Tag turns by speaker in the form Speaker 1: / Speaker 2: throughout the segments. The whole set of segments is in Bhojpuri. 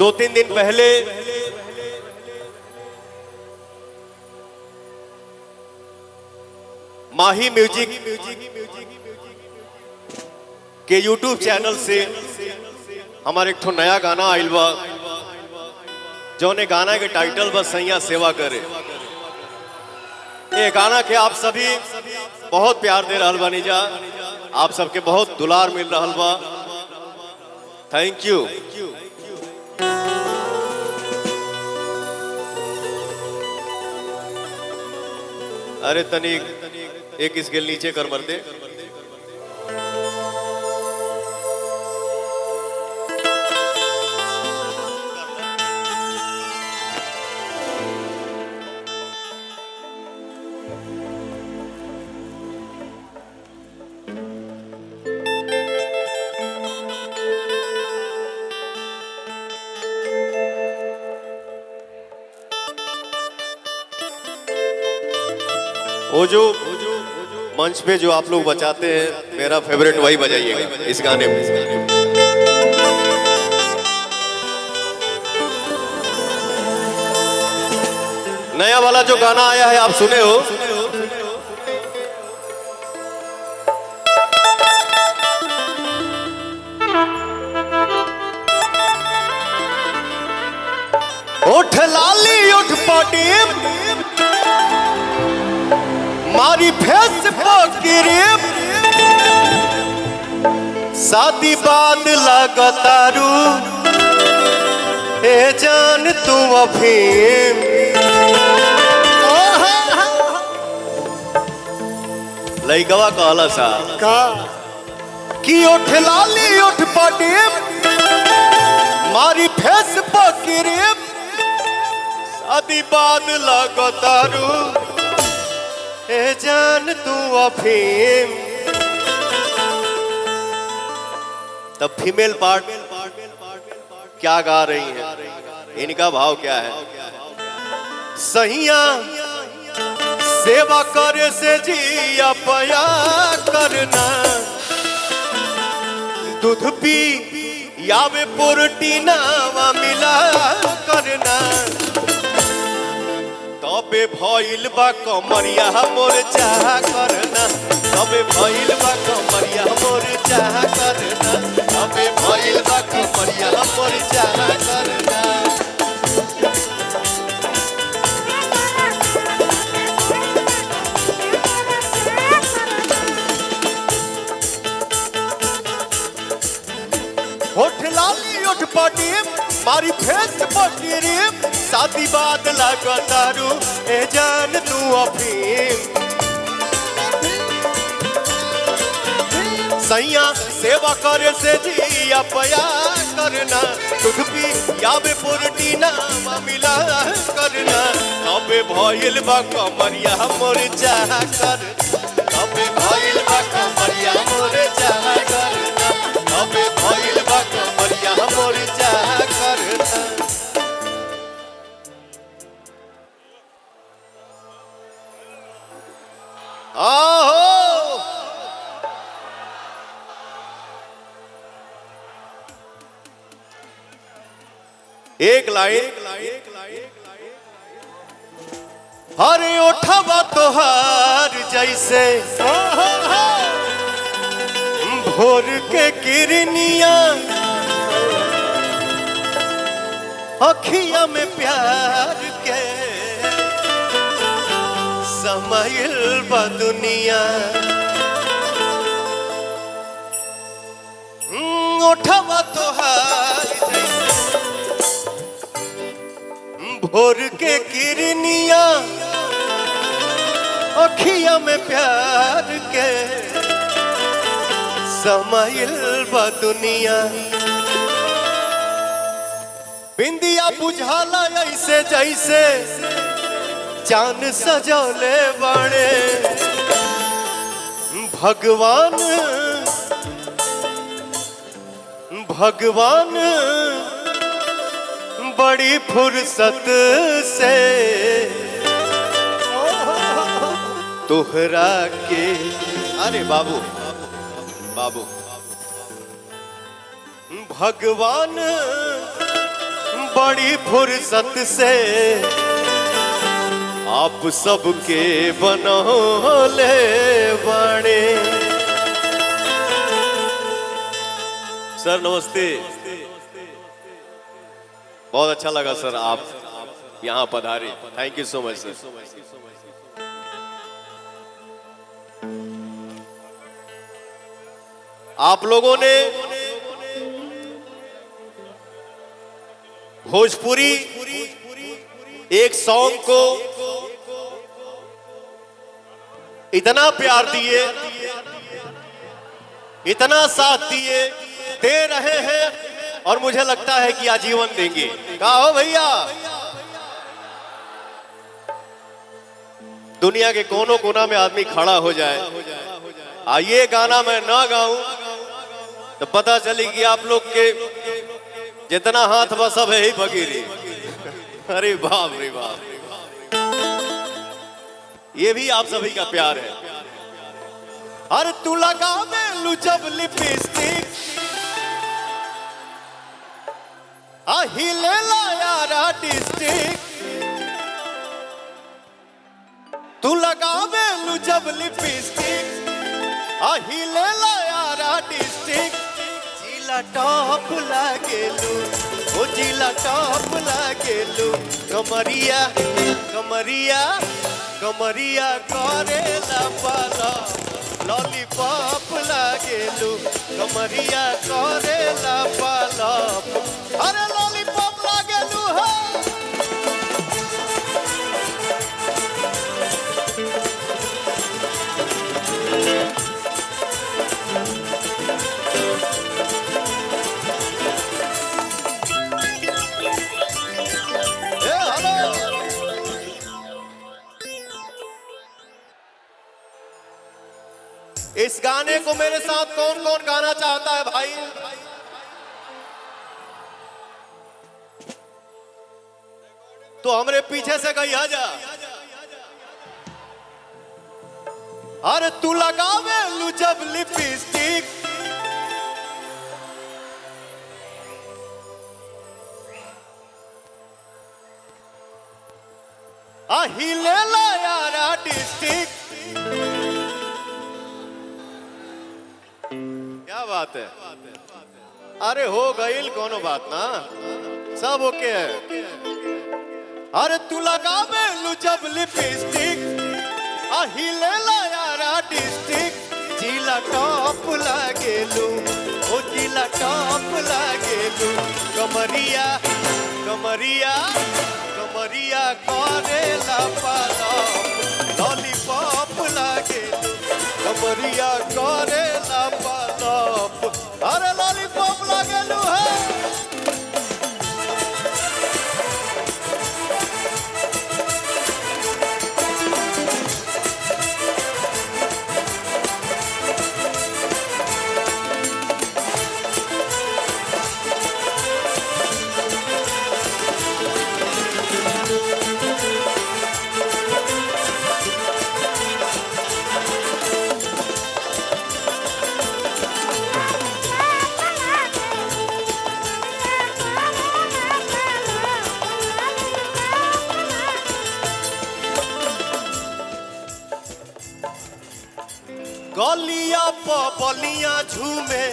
Speaker 1: 2-3 दिन पहले माही म्यूजिक के यूट्यूब चैनल से हमारे एक नया गाना आइल बा जौने गाना के टाइटल बस सैया सेवा करे। ये गाना के आप सभी बहुत प्यार दे रहल बानी जा, आप सबके बहुत दुलार मिल रहल बा। Thank you. अरे तनिक एक स्केल नीचे कर मरते। वो जो मंच पे जो आप लोग बजाते हैं, मेरा फेवरेट वही बजाइएगा इस गाने में। नया वाला जो गाना आया है आप सुने हो? उठ लाली उठ पाटी मारी फेसबुक की रेप शादी बाद लगातारू ए जान तू अफीम लइकवा कहला सा
Speaker 2: का
Speaker 1: कि उठ लाली उठ पाटी मारी फेसबुक की रेप शादी बाद लगातारू ए जान तू अफीम। तब फीमेल पार्ट क्या गा रही है, इनका भाव क्या है? सहिया सेवा करे से जिया पया करना, दूध पी यावे प्रोटीना मिला करना, तबे भइल बा कमरिया मोर चाह करना, तबे भइल बा कमरिया मोर चाह करना, तबे भइल बा कमरिया मोर चाह करना। होठ लाली उठ पाटी मारी फेसबुक की रेप शादी बाद लगातारू ए जान तू अफीम। सैया सेवा करे से जिया पया करना, दूध पी यावे प्रोटीना मिला करना, तबे भइल बा कमरिया मोर चाह कर, तबे भइल बा कमरिया मोर चाह करना, तबे भइल बा कमरिया मोर चाह करना। आहो एक लाइन हरे ओठवा तोहार जैसे भोर के किरनिया, अखिया में प्यार के समाइल बा दुनिया। ओठवा तोहार भोर के किरनिया, अखिया में प्यार के समाइल बा दुनिया। बिंदिया बुझाला ऐसे जैसे चांद सजौले बाड़े भगवान, भगवान बड़ी फुर्सत से तोहरा के। अरे बाबू बाबू भगवान बड़ी फुर्सत से आप सबके बनौले बाणे। सर नमस्ते, बहुत अच्छा लगा सर आप यहाँ पधारे, थैंक यू सो मच सर। आप लोगों ने भोजपुरी एक सॉन्ग को इतना प्यार दिए, इतना साथ दिए, दे रहे हैं और मुझे लगता है कि आजीवन देंगे। कहा हो भैया, दुनिया के कोनों कोना में आदमी खड़ा हो जाए, ये गाना मैं ना गाऊं तो पता चली कि आप लोग के जितना हाथ बस सब है ही फकीरी। अरे बाप रे बाप, ये भी आप सभी का प्यार है। अरे तू लगा में लुचब लिपस्टिक, हिले ला यारा डिस्ट्रिक्ट, तू लगा में लुचब लिपस्टिक, हिले ला यारा डिस्ट्रिक्ट, जिला टॉप लागेलू, ओ जिला टॉप लागेलू, कमरिया कमरिया कमरिया करेला पाला, लॉलीपॉप लागेलू, कमरिया करेला पाला, अरे लॉलीपॉप लागेलू है। इस गाने को मेरे साथ कौन कौन गाना चाहता है भाई? तो हमरे पीछे से कहीं आ जा। अरे तू लगावे लुजब लिपस्टिक, हिले ला यारा डिस्ट्रिक्ट, क्या बात है? अरे हो गईल कोनो बात ना, सब ओके है। अरे तू लगावे लुजब लिपस्टिक, हिले ला यारा डिस्ट्रिक्ट, जिला टॉप लागेलू, ओ जिला टॉप लागेलू, कमरिया कमरिया कमरिया करेला पाला, लॉलीपॉप लागेलू, कमरिया करेला पाला, अरे लॉलीपॉप लागेलू है। गलिया बलिया झूमे,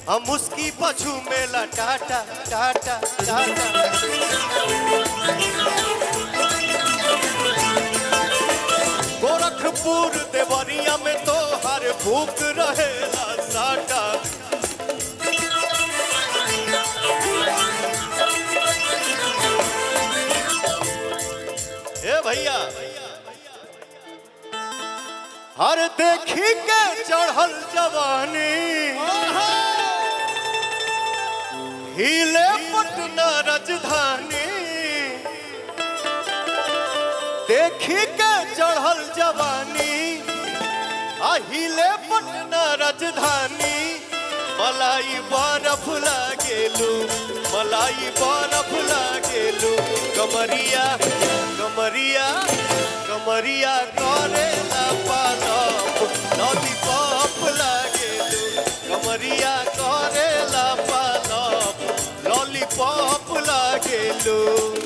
Speaker 1: हम उसकी पछू में टाटा टाटा टाटा, गोरखपुर देवरिया में तो हर भूख रहेला साटा, ए भैया हर देखी के चढ़ल जवानी, हिले पटना राजधानी, देखी के चढ़ल जवानी, हिले पटना राजधानी, मलाई बर्फ लागेलू, मलाई बर्फ लागेलू, कमरिया कमरिया कमरिया करेला पाला, लॉलीपॉप लागेलू, कमरिया करेला पाला, लॉलीपॉप मारेलू